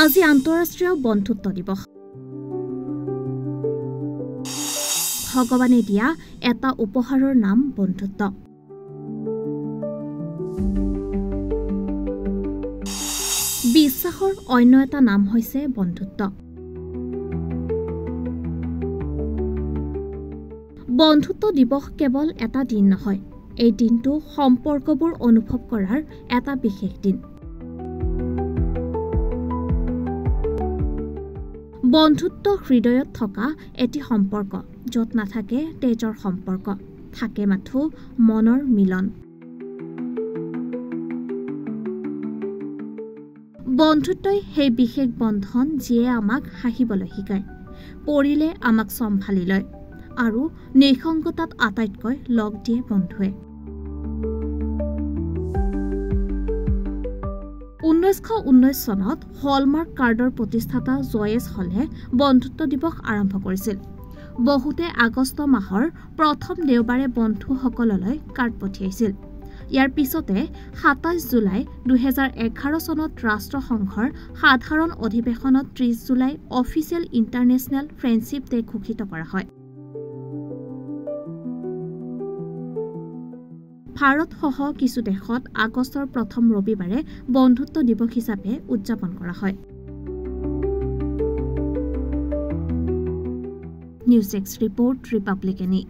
আজি আন্তঃৰাষ্ট্ৰীয় বন্ধুত্ব দিৱস। ভগৱানে দিয়া এটা উপহাৰৰ নাম বন্ধুত্ব। বিশ্বাসৰ অন্য এটা নাম হৈছে বন্ধুত্ব। বন্ধুত্ব দিৱস কেৱল এটা দিন নহয়, এই দিনটো সম্পৰ্কবোৰ অনুভৱ কৰাৰ এটা বিশেষ দিন। বন্ধুত্ব হৃদয়ত থকা এটি সম্পৰ্ক, য'ত নাথাকে তেজৰ সম্পৰ্ক, থাকে মাথো মনৰ মিলন। বন্ধুত্বই সেই বিশেষ বন্ধন যিয়ে আমাক হাঁহিবলৈ শিকায়, পৰিলে আমাক চম্ভালি লয় আৰু নিঃসংগতাত আটাইতকৈ লগ দিয়ে বন্ধুৱে। 1919 চনত হলমাৰ্ক কাৰ্ডৰ প্ৰতিষ্ঠাতা জয়েছ হলে বন্ধুত্ব দিৱস আৰম্ভ কৰিছিল। বহুতে আগষ্ট মাহৰ প্ৰথম দেওবাৰে বন্ধুসকললৈ কাৰ্ড পঠিয়াইছিল। ইয়াৰ পিছতে 27 জুলাই 2011 চনত ৰাষ্ট্ৰসংঘৰ সাধাৰণ অধিৱেশনত 30 July official international friendship day ঘোষিত কৰা হয়। ভাৰতসহ কিছু দেশত আগষ্টৰ প্ৰথম ৰবিবাৰে বন্ধুত্ব দিৱস হিচাপে উদযাপন কৰা হয়। News desk report, ৰিপাব্লিকানী।